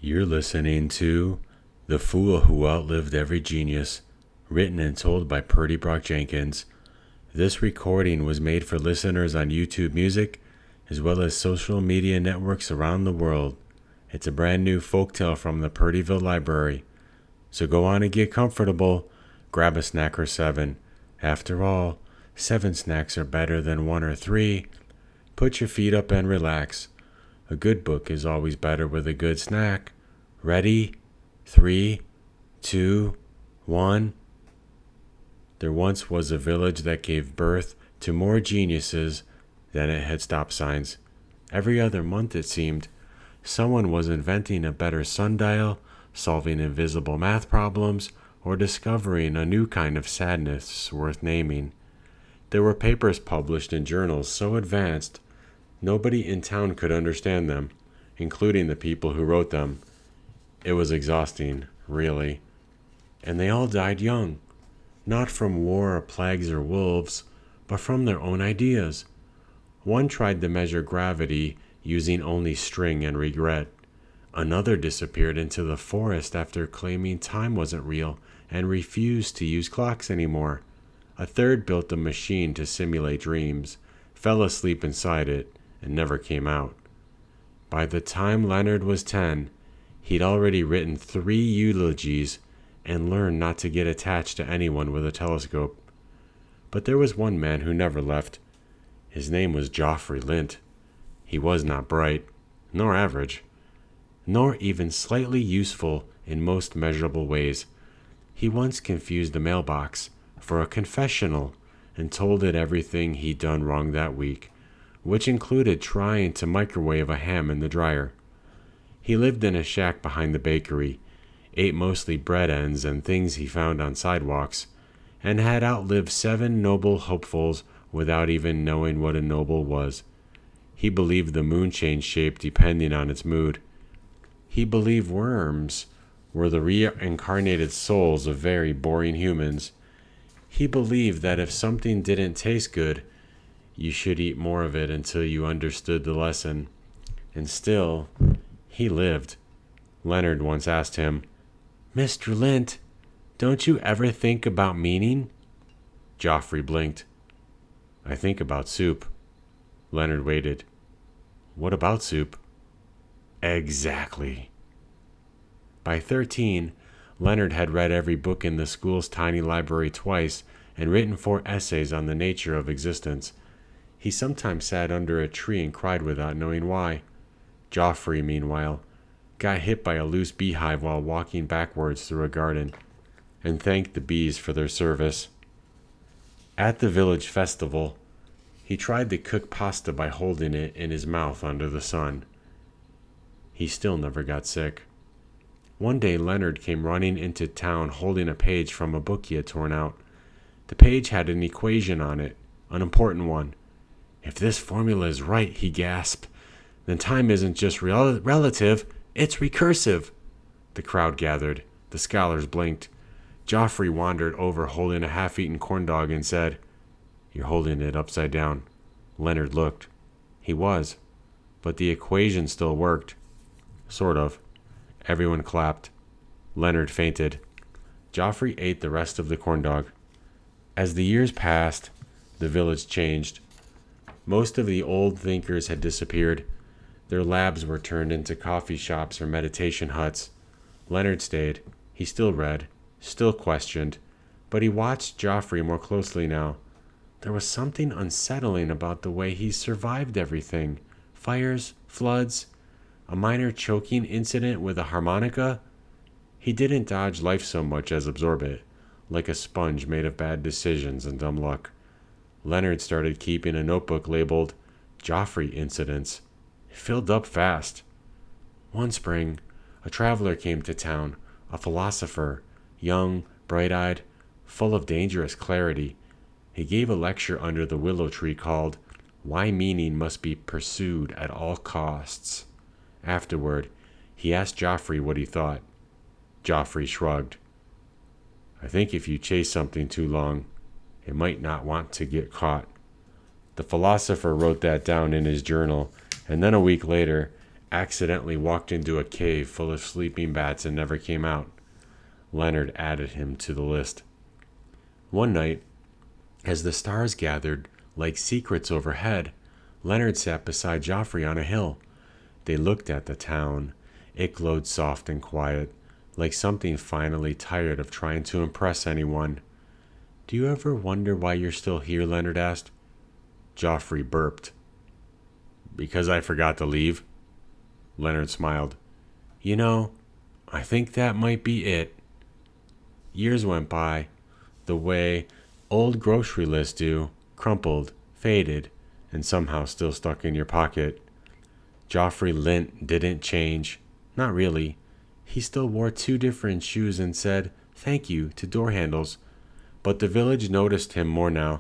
You're listening to The Fool Who Outlived Every Genius, written and told by Purdy Brock Jenkins. This recording was made for listeners on YouTube Music, as well as social media networks around the world. It's a brand new folktale from the Purdyville Library. So go on and get comfortable. Grab a snack or 7. After all, 7 snacks are better than 1 or 3. Put your feet up and relax. A good book is always better with a good snack. Ready? 3, 2, 1. There once was a village that gave birth to more geniuses than it had stop signs. Every other month, it seemed, someone was inventing a better sundial, solving invisible math problems, or discovering a new kind of sadness worth naming. There were papers published in journals so advanced nobody in town could understand them, including the people who wrote them. It was exhausting, really. And they all died young, not from war or plagues or wolves, but from their own ideas. One tried to measure gravity using only string and regret. Another disappeared into the forest after claiming time wasn't real and refused to use clocks anymore. A third built a machine to simulate dreams, fell asleep inside it, and never came out. By the time Leonard was 10, he'd already written 3 eulogies and learned not to get attached to anyone with a telescope. But there was one man who never left. His name was Joffrey Lint. He was not bright, nor average, nor even slightly useful in most measurable ways. He once confused a mailbox for a confessional and told it everything he'd done wrong that week, which included trying to microwave a ham in the dryer. He lived in a shack behind the bakery, ate mostly bread ends and things he found on sidewalks, and had outlived 7 noble hopefuls without even knowing what a noble was. He believed the moon changed shape depending on its mood. He believed worms were the reincarnated souls of very boring humans. He believed that if something didn't taste good, you should eat more of it until you understood the lesson. And still, he lived. Leonard once asked him, "Mr. Lint, don't you ever think about meaning?" Joffrey blinked. "I think about soup." Leonard waited. "What about soup?" "Exactly." By 13, Leonard had read every book in the school's tiny library twice and written 4 essays on the nature of existence. He sometimes sat under a tree and cried without knowing why. Joffrey, meanwhile, got hit by a loose beehive while walking backwards through a garden, and thanked the bees for their service. At the village festival, he tried to cook pasta by holding it in his mouth under the sun. He still never got sick. One day Leonard came running into town holding a page from a book he had torn out. The page had an equation on it, an important one. "If this formula is right," he gasped, "then time isn't just relative, it's recursive." The crowd gathered. The scholars blinked. Joffrey wandered over holding a half-eaten corn dog and said, "You're holding it upside down." Leonard looked. He was, but the equation still worked. Sort of. Everyone clapped. Leonard fainted. Joffrey ate the rest of the corn dog. As the years passed, the village changed. Most of the old thinkers had disappeared. Their labs were turned into coffee shops or meditation huts. Leonard stayed. He still read, still questioned, but he watched Joffrey more closely now. There was something unsettling about the way he survived everything. Fires, floods, a minor choking incident with a harmonica. He didn't dodge life so much as absorb it, like a sponge made of bad decisions and dumb luck. Leonard started keeping a notebook labeled Joffrey Incidents. It filled up fast. One spring, a traveler came to town, a philosopher, young, bright-eyed, full of dangerous clarity. He gave a lecture under the willow tree called "Why Meaning Must Be Pursued at All Costs." Afterward, he asked Joffrey what he thought. Joffrey shrugged. "I think if you chase something too long, it might not want to get caught." The philosopher wrote that down in his journal, and then a week later, Accidentally walked into a cave full of sleeping bats and never came out. Leonard added him to the list. One night, as the stars gathered like secrets overhead, Leonard sat beside Joffrey on a hill. They looked at the town. It glowed soft and quiet, like something finally tired of trying to impress anyone. "Do you ever wonder why you're still here?" Leonard asked. Joffrey burped. "Because I forgot to leave." Leonard smiled. "You know, I think that might be it." Years went by, the way old grocery lists do, crumpled, faded, and somehow still stuck in your pocket. Joffrey Lint didn't change. Not really. He still wore 2 different shoes and said "thank you" to door handles. But the village noticed him more now.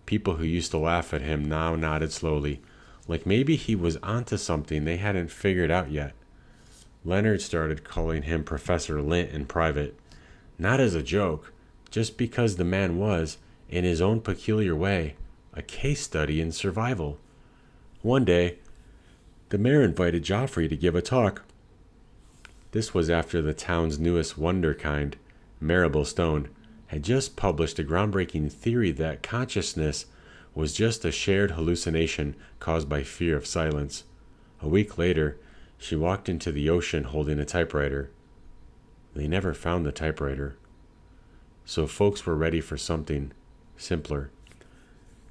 People who used to laugh at him now nodded slowly, like maybe he was onto something they hadn't figured out yet. Leonard started calling him Professor Lint in private. Not as a joke, just because the man was, in his own peculiar way, a case study in survival. One day, the mayor invited Joffrey to give a talk. This was after the town's newest wonderkind, Marble Stone, had just published a groundbreaking theory that consciousness was just a shared hallucination caused by fear of silence. A week later, she walked into the ocean holding a typewriter. They never found the typewriter. So folks were ready for something simpler.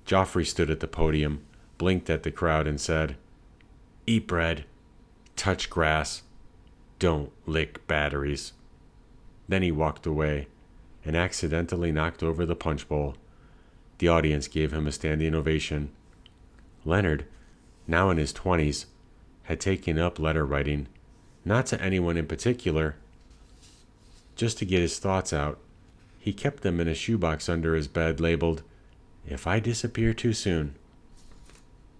Joffrey stood at the podium, blinked at the crowd, and said, "Eat bread, touch grass, don't lick batteries." Then he walked away and accidentally knocked over the punch bowl. The audience gave him a standing ovation. Leonard, now in his 20s, had taken up letter writing, not to anyone in particular, just to get his thoughts out. He kept them in a shoebox under his bed labeled, "If I disappear too soon."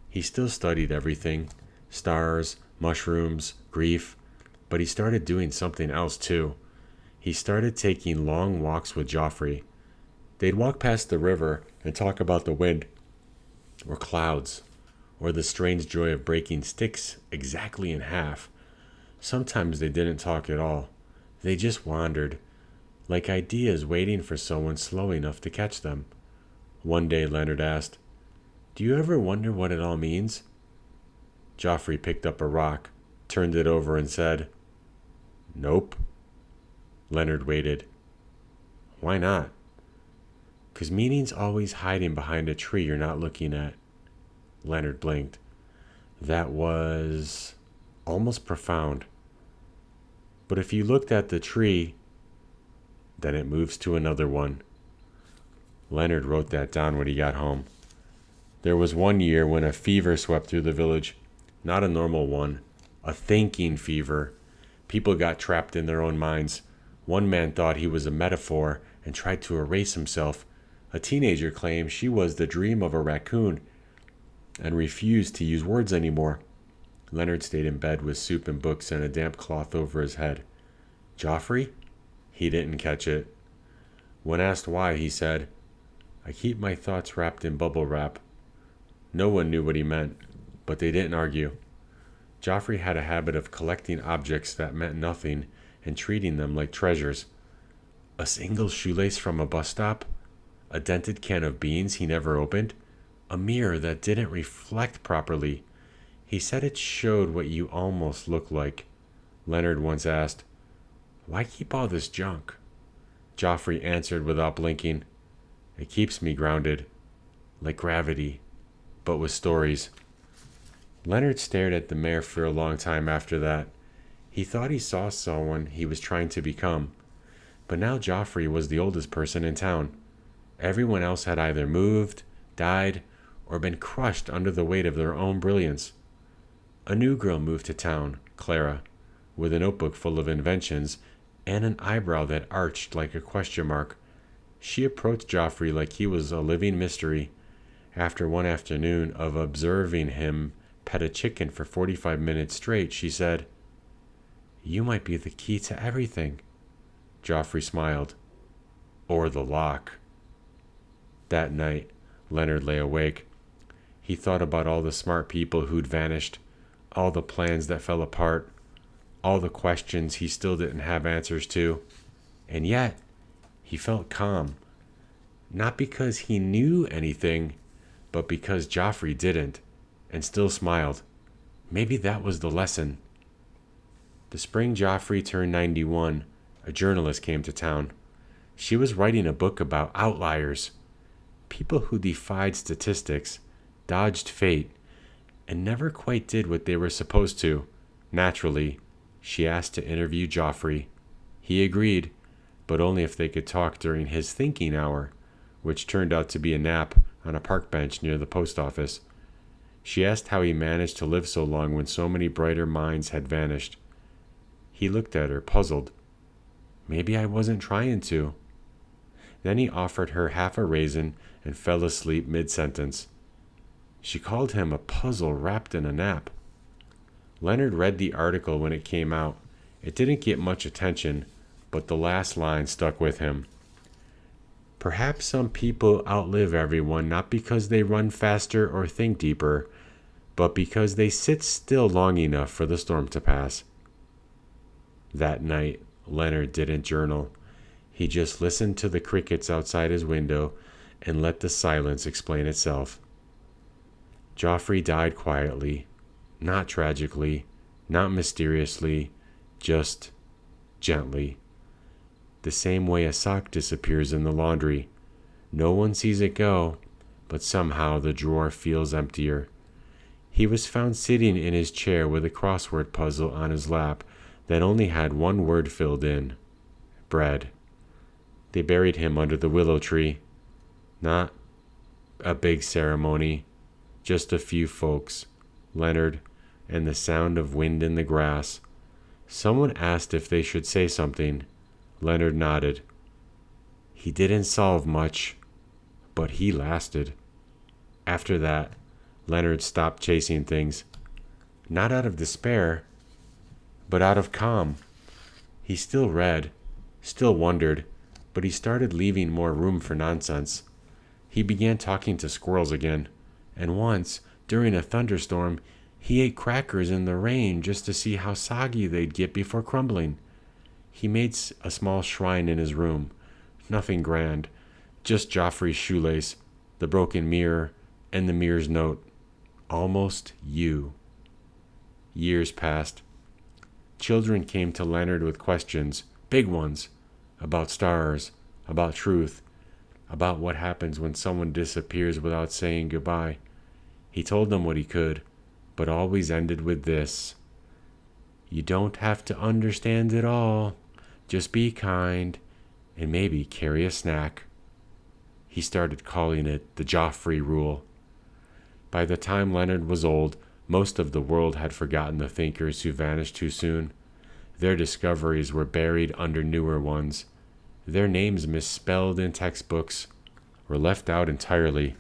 He still studied everything, stars, mushrooms, grief, but he started doing something else too. He started taking long walks with Joffrey. They'd walk past the river and talk about the wind, or clouds, or the strange joy of breaking sticks exactly in half. Sometimes they didn't talk at all. They just wandered, like ideas waiting for someone slow enough to catch them. One day Leonard asked, "Do you ever wonder what it all means?" Joffrey picked up a rock, turned it over, and said, "Nope." Leonard waited. "Why not?" "'Cause meaning's always hiding behind a tree you're not looking at." Leonard blinked. That was almost profound. But if you looked at the tree, then it moves to another one. Leonard wrote that down when he got home. There was one year when a fever swept through the village. Not a normal one, a thinking fever. People got trapped in their own minds. One man thought he was a metaphor and tried to erase himself. A teenager claimed she was the dream of a raccoon and refused to use words anymore. Leonard stayed in bed with soup and books and a damp cloth over his head. Joffrey? He didn't catch it. When asked why, he said, "I keep my thoughts wrapped in bubble wrap." No one knew what he meant, but they didn't argue. Joffrey had a habit of collecting objects that meant nothing and treating them like treasures. A single shoelace from a bus stop, a dented can of beans he never opened, a mirror that didn't reflect properly. He said it showed what you almost looked like. Leonard once asked, "Why keep all this junk?" Joffrey answered without blinking, "It keeps me grounded, like gravity, but with stories." Leonard stared at the mayor for a long time after that. He thought he saw someone he was trying to become. But now Joffrey was the oldest person in town. Everyone else had either moved, died, or been crushed under the weight of their own brilliance. A new girl moved to town, Clara, with a notebook full of inventions and an eyebrow that arched like a question mark. She approached Joffrey like he was a living mystery. After one afternoon of observing him pet a chicken for 45 minutes straight, she said, "You might be the key to everything." Joffrey smiled. "Or the lock." That night, Leonard lay awake. He thought about all the smart people who'd vanished, all the plans that fell apart, all the questions he still didn't have answers to. And yet, he felt calm. Not because he knew anything, but because Joffrey didn't, and still smiled. Maybe that was the lesson. The spring Joffrey turned 91, a journalist came to town. She was writing a book about outliers, people who defied statistics, dodged fate, and never quite did what they were supposed to. Naturally, she asked to interview Joffrey. He agreed, but only if they could talk during his thinking hour, which turned out to be a nap on a park bench near the post office. She asked how he managed to live so long when so many brighter minds had vanished. He looked at her, puzzled. Maybe I wasn't trying to. Then he offered her half a raisin and fell asleep mid-sentence. She called him a puzzle wrapped in a nap. Leonard read the article when it came out. It didn't get much attention, but the last line stuck with him. Perhaps some people outlive everyone not because they run faster or think deeper, but because they sit still long enough for the storm to pass. That night, Leonard didn't journal. He just listened to the crickets outside his window and let the silence explain itself. Joffrey died quietly, not tragically, not mysteriously, just gently. The same way a sock disappears in the laundry. No one sees it go, but somehow the drawer feels emptier. He was found sitting in his chair with a crossword puzzle on his lap that only had one word filled in: bread. They buried him under the willow tree. Not a big ceremony, just a few folks, Leonard, and the sound of wind in the grass. Someone asked if they should say something. Leonard nodded. He didn't solve much, but he lasted. After that, Leonard stopped chasing things. Not out of despair, but out of calm. He still read, still wondered, but he started leaving more room for nonsense. He began talking to squirrels again, and once, during a thunderstorm, he ate crackers in the rain just to see how soggy they'd get before crumbling. He made a small shrine in his room. Nothing grand, just Joffrey's shoelace, the broken mirror, and the mirror's note. Almost you. Years passed. Children came to Leonard with questions, big ones, about stars, about truth, about what happens when someone disappears without saying goodbye. He told them what he could, but always ended with this: you don't have to understand it all. Just be kind, and maybe carry a snack. He started calling it the Joffrey rule. By the time Leonard was old, most of the world had forgotten the thinkers who vanished too soon. Their discoveries were buried under newer ones. Their names misspelled in textbooks, or left out entirely.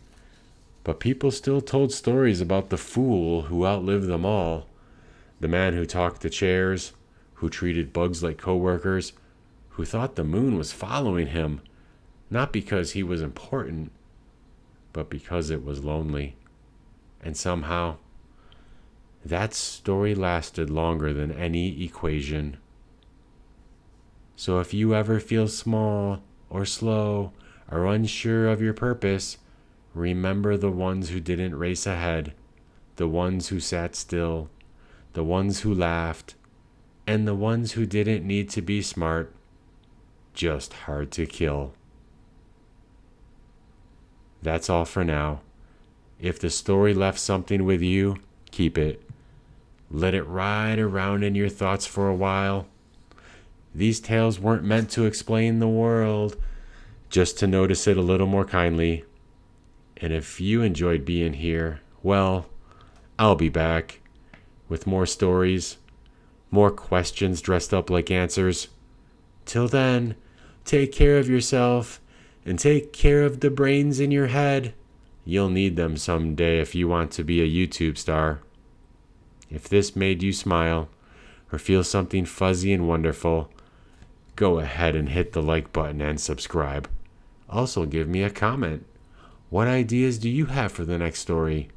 But people still told stories about the fool who outlived them all. The man who talked to chairs, who treated bugs like coworkers, who thought the moon was following him, not because he was important, but because it was lonely. And somehow, that story lasted longer than any equation. So if you ever feel small or slow or unsure of your purpose, remember the ones who didn't race ahead, the ones who sat still, the ones who laughed, and the ones who didn't need to be smart, just hard to kill. That's all for now. If the story left something with you, keep it. Let it ride around in your thoughts for a while. These tales weren't meant to explain the world, just to notice it a little more kindly. And if you enjoyed being here, well, I'll be back with more stories, more questions dressed up like answers. Till then, take care of yourself and take care of the brains in your head. You'll need them someday if you want to be a YouTube star. If this made you smile or feel something fuzzy and wonderful, go ahead and hit the like button and subscribe. Also give me a comment. What ideas do you have for the next story?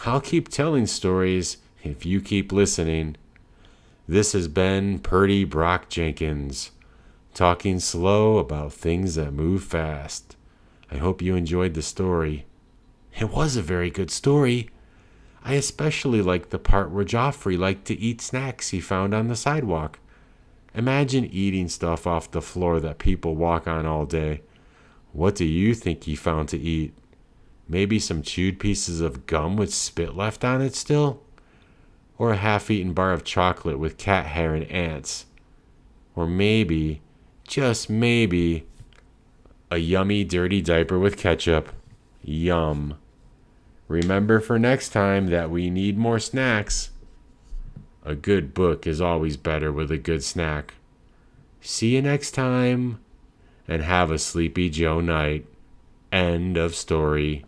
I'll keep telling stories if you keep listening. This has been Purdy Brock Jenkins, talking slow about things that move fast. I hope you enjoyed the story. It was a very good story. I especially liked the part where Joffrey liked to eat snacks he found on the sidewalk. Imagine eating stuff off the floor that people walk on all day. What do you think he found to eat? Maybe some chewed pieces of gum with spit left on it still? Or a half-eaten bar of chocolate with cat hair and ants? Or maybe, just maybe, a yummy dirty diaper with ketchup? Yum. Remember for next time that we need more snacks. A good book is always better with a good snack. See you next time, and have a sleepy Joe night. End of story.